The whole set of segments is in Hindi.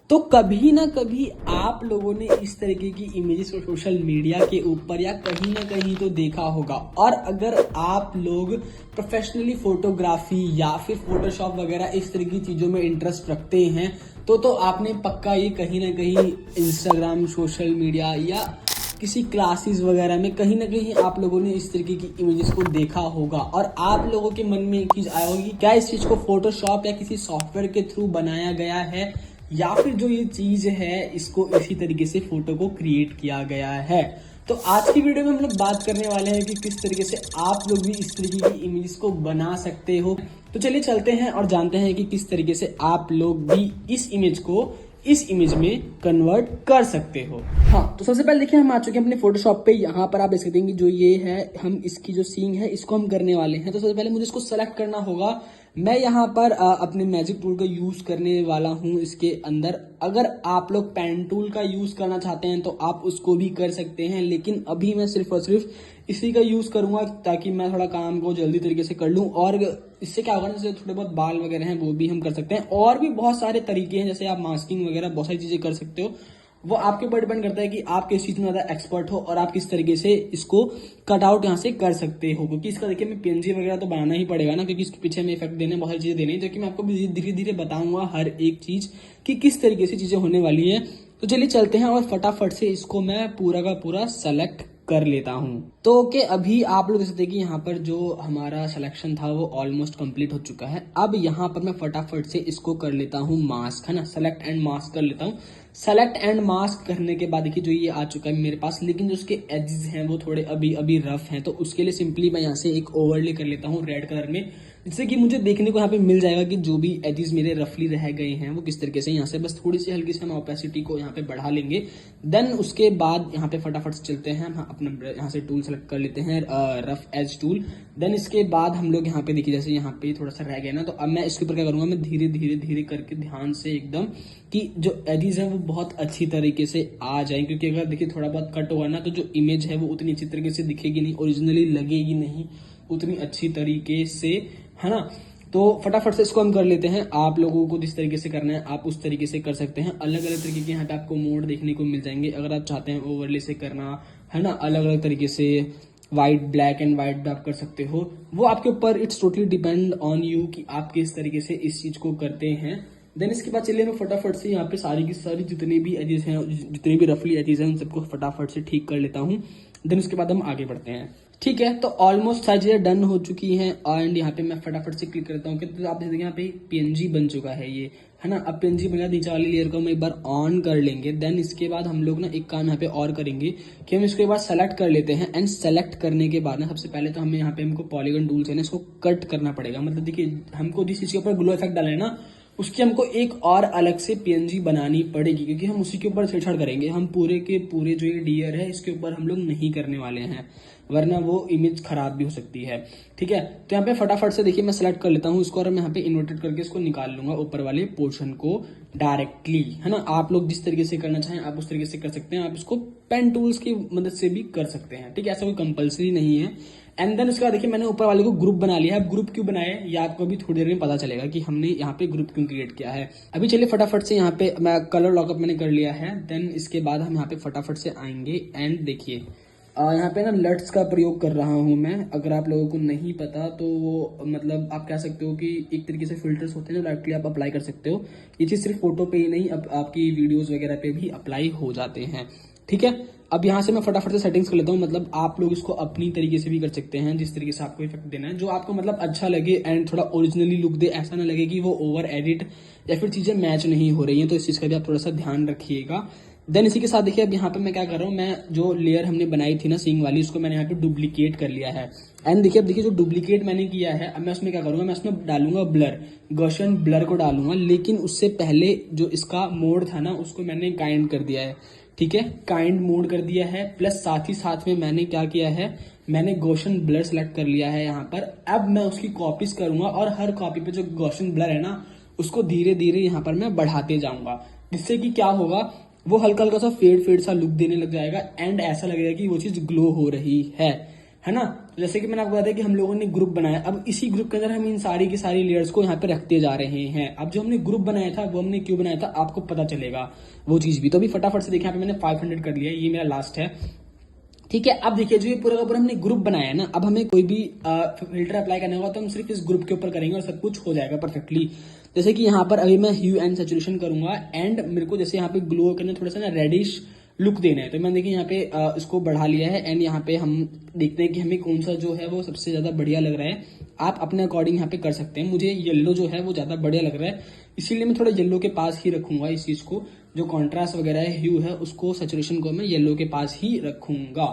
तो कभी ना कभी आप लोगों ने इस तरीके की इमेजेस को सोशल मीडिया के ऊपर या कहीं ना कहीं तो देखा होगा। और अगर आप लोग प्रोफेशनली फोटोग्राफी या फिर फोटोशॉप वगैरह इस तरह की चीज़ों में इंटरेस्ट रखते हैं तो आपने पक्का ये कहीं ना कहीं इंस्टाग्राम, सोशल मीडिया या किसी क्लासेस वगैरह में कहीं ना कहीं आप लोगों ने इस तरीके की इमेजेस को देखा होगा। और आप लोगों के मन में एक चीज़ आया होगी, क्या इस चीज़ को फोटोशॉप या किसी सॉफ्टवेयर के थ्रू बनाया गया है या फिर जो ये चीज है इसको इसी तरीके से फोटो को क्रिएट किया गया है। तो आज की वीडियो में हम लोग बात करने वाले हैं कि किस तरीके से आप लोग भी इस तरीके की इमेज को बना सकते हो। तो चलिए चलते हैं और जानते हैं कि किस तरीके से आप लोग भी इस इमेज को इस इमेज में कन्वर्ट कर सकते हो। हाँ, तो सबसे पहले देखिए हम आ चुके हैं अपने फोटोशॉप पे। यहाँ पर आप देख सकते हैं कि जो ये है, हम इसकी जो सीन है इसको हम करने वाले हैं। तो सबसे पहले मुझे इसको सेलेक्ट करना होगा। मैं यहाँ पर अपने मैजिक टूल का यूज करने वाला हूँ इसके अंदर। अगर आप लोग पेन टूल का यूज करना चाहते हैं तो आप उसको भी कर सकते हैं, लेकिन अभी मैं सिर्फ और सिर्फ इसी का यूज करूंगा ताकि मैं थोड़ा काम को जल्दी तरीके से कर लूं। और इससे क्या होगा ना, जैसे थोड़े बहुत बाल वगैरह हैं वो भी हम कर सकते हैं। और भी बहुत सारे तरीके हैं, जैसे आप मास्किंग वगैरह बहुत सारी चीजें कर सकते हो। वो आपके ऊपर डिपेंड करता है कि आप किस चीज में ज्यादा एक्सपर्ट हो और आप किस तरीके से इसको कट आउट यहाँ से कर सकते हो। क्योंकि इसका देखिए मैं पीएनजी वगैरह तो बनाना ही पड़ेगा ना, क्योंकि इसके पीछे में इफेक्ट देने बहुत सारी चीजें देनी है, जो कि मैं आपको धीरे धीरे बताऊंगा हर एक चीज कि किस तरीके से चीजें होने वाली है। तो चलिए चलते हैं और फटाफट से इसको मैं पूरा का पूरा सेलेक्ट कर लेता हूं। तो ओके, अभी आप लोग देख सकते हैं कि यहाँ पर जो हमारा सिलेक्शन था वो ऑलमोस्ट कंप्लीट हो चुका है। अब यहाँ पर मैं फटाफट से इसको कर लेता हूँ मास्क, है ना, सेलेक्ट एंड मास्क कर लेता हूँ। सेलेक्ट एंड मास्क करने के बाद देखिए जो ये आ चुका है मेरे पास, लेकिन जो उसके एजेस हैं वो थोड़े अभी रफ हैं। तो उसके लिए सिंपली मैं यहाँ से एक ओवरले कर लेता हूँ रेड कलर में, जिससे कि मुझे देखने को यहाँ पे मिल जाएगा कि जो भी एजेस मेरे रफली रह गए हैं वो किस तरीके से। यहाँ से बस थोड़ी सी हल्की सी हम ऑपेसिटी को यहाँ पे बढ़ा लेंगे। देन उसके बाद यहाँ पे फटाफट से चलते हैं, हम अपना यहाँ से टूल सेलेक्ट कर लेते हैं, रफ एज टूल। देन इसके बाद हम लोग यहाँ पे देखिए जैसे यहाँ पे थोड़ा सा रह गया ना, तो अब मैं इसके ऊपर क्या करूंगा, मैं धीरे धीरे करके ध्यान से एकदम कि जो एजेस है वो बहुत अच्छी तरीके से आ जाए। क्योंकि अगर देखिए थोड़ा बहुत कट होगा ना तो जो इमेज है वो उतनी अच्छी तरीके से दिखेगी नहीं, ओरिजिनली लगेगी नहीं उतनी अच्छी तरीके से, है ना। तो फटाफट से इसको हम कर लेते हैं। आप लोगों को जिस तरीके से करना है आप उस तरीके से कर सकते हैं। अलग अलग तरीके के यहाँ पे आपको मोड देखने को मिल जाएंगे। अगर आप चाहते हैं ओवरले से करना, है ना, अलग अलग तरीके से व्हाइट, ब्लैक एंड व्हाइट भी आप कर सकते हो। वो आपके ऊपर, it's totally depend on you कि आप किस तरीके से इस चीज को करते हैं। देन इसके बाद चलिए मैं फटाफट से यहाँ पे सारी की सारी जितने भी एजेस हैं, जितने भी रफली एजेस हैं, उन सबको फटाफट से ठीक कर लेता हूँ। देन उसके बाद हम आगे बढ़ते हैं। ठीक है, तो ऑलमोस्ट सारी चीजें डन हो चुकी हैं। एंड यहाँ पे मैं फटाफट से क्लिक करता हूँ, तो आप देखिए यहाँ पे पीएनजी बन चुका है ये, है ना। अब पीएनजी बन गया, नीचे वाली लेयर को हम एक बार ऑन कर लेंगे। देन इसके बाद हम लोग ना एक काम यहाँ पे और करेंगे कि हम इसको एक बार सेलेक्ट कर लेते हैं। एंड सेलेक्ट करने के बाद ना सबसे पहले तो हमें यहाँ पे हमको पॉलीगन टूल से ना इसको कट करना पड़ेगा। मतलब देखिए हमको जिस चीज के ऊपर ग्लो इफेक्ट डाला है ना, उसकी हमको एक और अलग से पीएनजी बनानी पड़ेगी, क्योंकि हम उसी के ऊपर छेड़छाड़ करेंगे। हम पूरे के पूरे जो ये डियर है इसके ऊपर हम लोग नहीं करने वाले हैं, वरना वो इमेज खराब भी हो सकती है। ठीक है, तो यहाँ पे फटाफट से देखिए मैं सेलेक्ट कर लेता हूँ इसको, और मैं यहाँ पे इन्वर्टेड करके इसको निकाल लूंगा ऊपर वाले पोर्शन को डायरेक्टली, है ना। आप लोग जिस तरीके से करना चाहें आप उस तरीके से कर सकते हैं। आप इसको पेन टूल्स की मदद से भी कर सकते हैं, ठीक है, ऐसा कोई कंपल्सरी नहीं है। एंड देन उसके बाद देखिए मैंने ऊपर वाले को ग्रुप बना लिया है। अब ग्रुप क्यों बनाया है ये आपको अभी थोड़ी देर में पता चलेगा कि हमने यहाँ पे ग्रुप क्यों क्रिएट किया है। अभी चलिए फटाफट से यहाँ पे मैं कलर लॉकअप मैंने कर लिया है। देन इसके बाद हम यहाँ पे फटाफट से आएंगे एंड देखिए यहाँ पे ना लट्स का प्रयोग कर रहा हूँ मैं। अगर आप लोगों को नहीं पता तो वो मतलब आप कह सकते हो कि एक तरीके से फिल्टर्स होते हैं जो डायरेक्टली आप अप्लाई कर सकते हो। ये चीज सिर्फ फोटो पे ही नहीं, अब आपकी वीडियोस वगैरह पे भी अप्लाई हो जाते हैं। ठीक है, अब यहाँ से मैं फटाफट से सेटिंग्स कर लेता हूँ। मतलब आप लोग इसको अपनी तरीके से भी कर सकते हैं, जिस तरीके से आपको इफेक्ट देना है, जो आपको मतलब अच्छा लगे एंड थोड़ा ओरिजिनली लुक दे, ऐसा ना लगे कि वो ओवर एडिट या फिर चीजें मैच नहीं हो रही हैं। तो इस चीज का भी आप थोड़ा सा ध्यान रखिएगा। देन इसी के साथ देखिए अब यहाँ पे मैं क्या कर रहा हूँ, मैं जो लेयर हमने बनाई थी ना सींग वाली, उसको मैंने यहाँ पे डुप्लीकेट कर लिया है। एंड देखिए अब देखिए जो डुप्लीकेट मैंने किया है, अब मैं उसमें क्या करूंगा, मैं उसमें डालूंगा ब्लर, गॉसियन ब्लर को डालूंगा। लेकिन उससे पहले जो इसका मोड था ना उसको मैंने काइंड कर दिया है। ठीक है, काइंड मोड कर दिया है, प्लस साथ ही साथ में मैंने क्या किया है, मैंने गॉसियन ब्लर सेलेक्ट कर लिया है यहाँ पर। अब मैं उसकी कॉपीज करूंगा और हर कॉपी पे जो गॉसियन ब्लर है ना उसको धीरे धीरे यहाँ पर मैं बढ़ाते जाऊंगा, जिससे कि क्या होगा, वो हल्का हल्का सा फेड सा लुक देने लग जाएगा एंड ऐसा लगेगा कि वो चीज ग्लो हो रही है ना। जैसे कि मैंने आपको बताया कि हम लोगों ने ग्रुप बनाया, अब इसी ग्रुप के अंदर हम इन सारी की सारी लेयर्स को यहाँ पे रखते जा रहे हैं। अब जो हमने ग्रुप बनाया था वो हमने क्यों बनाया था आपको पता चलेगा वो चीज भी। तो अभी फटाफट से देखिए, यहाँ पे मैंने 500 कर लिया है, ये मेरा लास्ट है, ठीक है। अब देखिए जो ये पूरा का पूरा हमने ग्रुप बनाया है ना, अब हमें कोई भी फिल्टर अप्लाई करना होगा तो हम सिर्फ इस ग्रुप के ऊपर करेंगे और सब कुछ हो जाएगा परफेक्टली। जैसे कि यहाँ पर अभी मैं ह्यू एंड सैचुरेशन करूंगा एंड मेरे को जैसे यहाँ पे ग्लो करना, थोड़ा सा ना रेडिश लुक देना है, तो मैंने देखिए यहाँ पे इसको बढ़ा लिया है एंड यहाँ पे हम देखते हैं कि हमें कौन सा जो है वो सबसे ज्यादा बढ़िया लग रहा है। आप अपने अकॉर्डिंग यहाँ पे कर सकते हैं। मुझे येलो जो है वो ज्यादा बढ़िया लग रहा है, इसीलिए मैं थोड़ा येलो के पास ही रखूंगा इस चीज को। जो कॉन्ट्रास्ट वगैरह है, ह्यू है, उसको सैचुरेशन को मैं येलो के पास ही रखूंगा,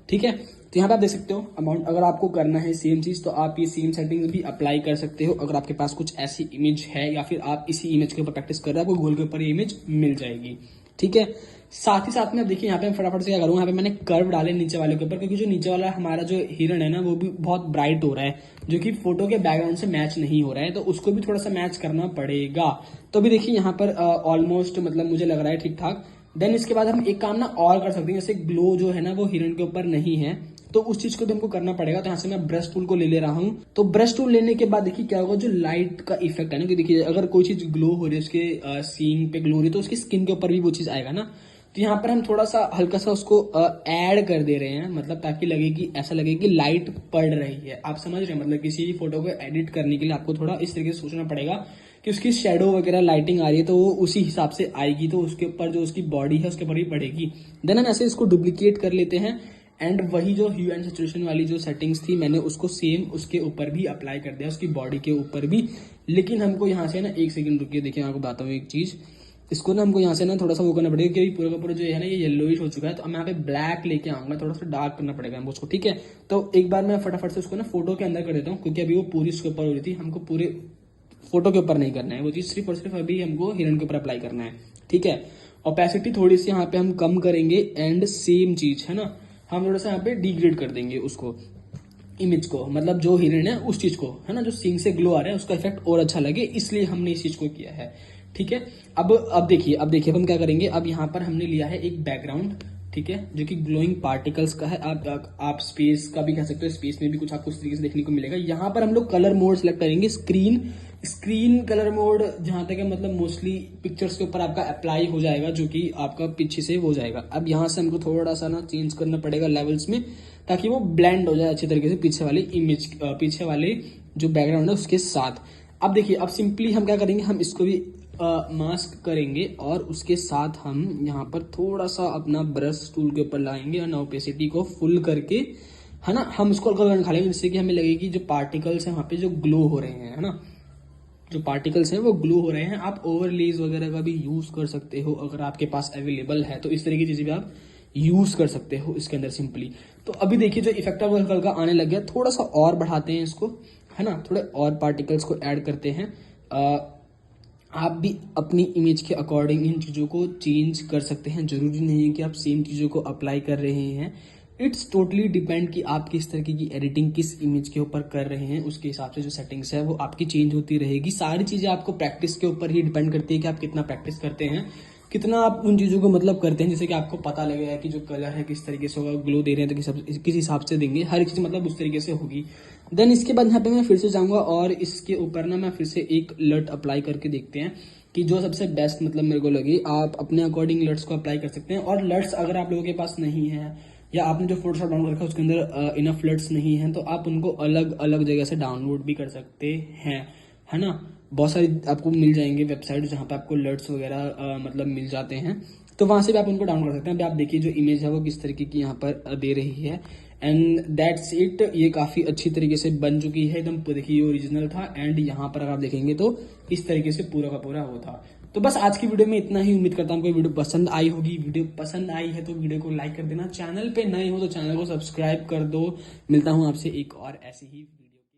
ठीक है। तो यहाँ पे आप देख सकते हो अमाउंट, अगर आपको करना है सेम चीज तो आप ये सेम सेटिंग्स भी अप्लाई कर सकते हो। अगर आपके पास कुछ ऐसी इमेज है या फिर आप इसी इमेज के ऊपर प्रैक्टिस कर रहे हो, आपको गोल के ऊपर ये इमेज मिल जाएगी, ठीक है। साथ ही साथ में अब देखिए यहाँ पे मैं फटाफट से क्या करूँगा, यहाँ पे मैंने कर्व डाले नीचे वाले के ऊपर, क्योंकि जो नीचे वाला हमारा जो हिरण है ना वो भी बहुत ब्राइट हो रहा है, जो कि फोटो के बैकग्राउंड से मैच नहीं हो रहा है, तो उसको भी थोड़ा सा मैच करना पड़ेगा। तो अभी देखिए यहाँ पर ऑलमोस्ट मतलब मुझे लग रहा है ठीक ठाक। देन इसके बाद हम एक काम ना और कर सकते हैं, जैसे ग्लो जो है ना वो हिरण के ऊपर नहीं है, तो उस चीज को भी हमको करना पड़ेगा। तो यहाँ से मैं ब्रश टूल को ले रहा हूँ। तो ब्रश टूल लेने के बाद देखिए क्या होगा, जो लाइट का इफेक्ट है ना, कि देखिए अगर कोई चीज ग्लो हो रही है, उसके सीइंग पे ग्लो हो रही है, तो उसकी स्किन के ऊपर भी वो चीज आएगा ना। तो यहाँ पर हम थोड़ा सा हल्का सा उसको ऐड कर दे रहे हैं, मतलब ताकि लगे कि ऐसा लगे कि लाइट पड़ रही है। आप समझ रहे हैं, मतलब किसी भी फोटो को एडिट करने के लिए आपको थोड़ा इस तरीके से सोचना पड़ेगा कि उसकी शेडो वगैरह लाइटिंग आ रही है तो वो उसी हिसाब से आएगी, तो उसके ऊपर जो उसकी बॉडी है उसके ऊपर भी पड़ेगी। देन हम ऐसे इसको डुप्लीकेट कर लेते हैं एंड वही जो ह्यू एंड सैचुरेशन वाली जो सेटिंग्स थी मैंने उसको सेम उसके ऊपर भी अप्लाई कर दिया, उसकी बॉडी के ऊपर भी। लेकिन हमको यहाँ से ना एक सेकंड रुकिए, देखिए मैं आपको बताता हूँ एक चीज। इसको ना हमको यहाँ से ना थोड़ा सा वो करना पड़ेगा, क्योंकि पूरा का पूरा जो है ना ये येलोइश हो चुका है, तो मैं यहाँ पे ब्लैक लेके आऊंगा, थोड़ा सा डार्क करना पड़ेगा हमको उसको, ठीक है। तो एक बार मैं फटाफट से उसको ना फोटो के अंदर कर देता हूँ, क्योंकि अभी वो पूरी उसके ऊपर हो रही थी, हमको पूरे फोटो के ऊपर नहीं करना है वो चीज, सिर्फ और सिर्फ अभी हमको हिरण के ऊपर अप्लाई करना है, ठीक है। ओपेसिटी थोड़ी सी यहाँ पे हम कम करेंगे एंड सेम चीज है ना, हम थोड़ा सा यहाँ पे डिग्रेड कर देंगे उसको, इमेज को, मतलब जो हिरण है उस चीज को, है ना, जो सींग से ग्लो आ रहा है उसका इफेक्ट और अच्छा लगे, इसलिए हमने इस चीज को किया है, ठीक है। अब देखिए अब हम क्या करेंगे, अब यहाँ पर हमने लिया है एक बैकग्राउंड, ठीक है, जो कि ग्लोइंग पार्टिकल्स का है। आप स्पेस का भी कह सकते हो, स्पेस में भी कुछ आपको इस तरीके से देखने को मिलेगा। यहाँ पर हम लोग कलर मोड सेलेक्ट करेंगे, स्क्रीन कलर मोड, जहां तक है मतलब मोस्टली पिक्चर्स के ऊपर आपका अप्लाई हो जाएगा, जो कि आपका पीछे से हो जाएगा। अब यहाँ से हमको थोड़ा सा ना चेंज करना पड़ेगा लेवल्स में, ताकि वो ब्लेंड हो जाए अच्छे तरीके से पीछे वाली इमेज, पीछे वाले जो बैकग्राउंड है उसके साथ। अब देखिए अब सिंपली हम क्या करेंगे, हम इसको भी मास्क करेंगे और उसके साथ हम यहाँ पर थोड़ा सा अपना ब्रश टूल के ऊपर लाएंगे और ओपेसिटी को फुल करके, है ना, हम इसको कलर निकालेंगे खालेंगे, जिससे कि हमें लगे कि जो पार्टिकल्स हैं वहाँ पे जो ग्लो हो रहे हैं, है ना, जो पार्टिकल्स हैं वो ग्लो हो रहे हैं। आप ओवरलेज वगैरह का भी यूज कर सकते हो अगर आपके पास अवेलेबल है, तो इस तरह की चीजें भी आप यूज कर सकते हो इसके अंदर सिंपली। तो अभी देखिए जो इफेक्ट है वो हल्का आने लग गया, थोड़ा सा और बढ़ाते हैं इसको, है ना, थोड़े और पार्टिकल्स को ऐड करते हैं। आप भी अपनी इमेज के अकॉर्डिंग इन चीज़ों को चेंज कर सकते हैं, जरूरी नहीं है कि आप सेम चीज़ों को अप्लाई कर रहे हैं। इट्स टोटली डिपेंड कि आप किस तरीके की एडिटिंग किस इमेज के ऊपर कर रहे हैं, उसके हिसाब से जो सेटिंग्स है वो आपकी चेंज होती रहेगी। सारी चीज़ें आपको प्रैक्टिस के ऊपर ही डिपेंड करती है कि आप कितना प्रैक्टिस करते हैं, कितना आप उन चीज़ों को मतलब करते हैं, जैसे कि आपको पता लगेगा कि जो कलर है किस तरीके से होगा, ग्लो दे रहे हैं तो किस हिसाब से देंगे, हर चीज़ मतलब उस तरीके से होगी। देन इसके बाद यहाँ पे मैं फिर से जाऊँगा और इसके ऊपर ना मैं फिर से एक लट अप्लाई करके देखते हैं कि जो सबसे बेस्ट मतलब मेरे को लगे। आप अपने अकॉर्डिंग लट्स को अप्लाई कर सकते हैं, और लट्स अगर आप लोगों के पास नहीं है या आपने जो फोटोशॉप डाउनलोड रखा है उसके अंदर इनफ लट्स नहीं है, तो आप उनको अलग अलग जगह से डाउनलोड भी कर सकते हैं, है ना। बहुत सारी आपको मिल जाएंगे वेबसाइट जहाँ पे आपको लट्स वगैरह मतलब मिल जाते हैं, तो वहां से भी आप उनको डाउनलोड कर सकते हैं। अभी आप देखिए जो इमेज है वो किस तरीके की यहाँ पर दे रही है, एंड दैट्स इट। ये काफी अच्छी तरीके से बन चुकी है एकदम, देखिए ये ओरिजिनल था एंड यहाँ पर अगर आप देखेंगे तो इस तरीके से पूरा का पूरा वो था। तो बस आज की वीडियो में इतना ही, उम्मीद करता हूँ कोई वीडियो पसंद आई होगी। वीडियो पसंद आई है तो वीडियो को लाइक कर देना, चैनल पे नए हो तो चैनल को सब्सक्राइब कर दो। मिलता हूँ आपसे एक और ऐसी ही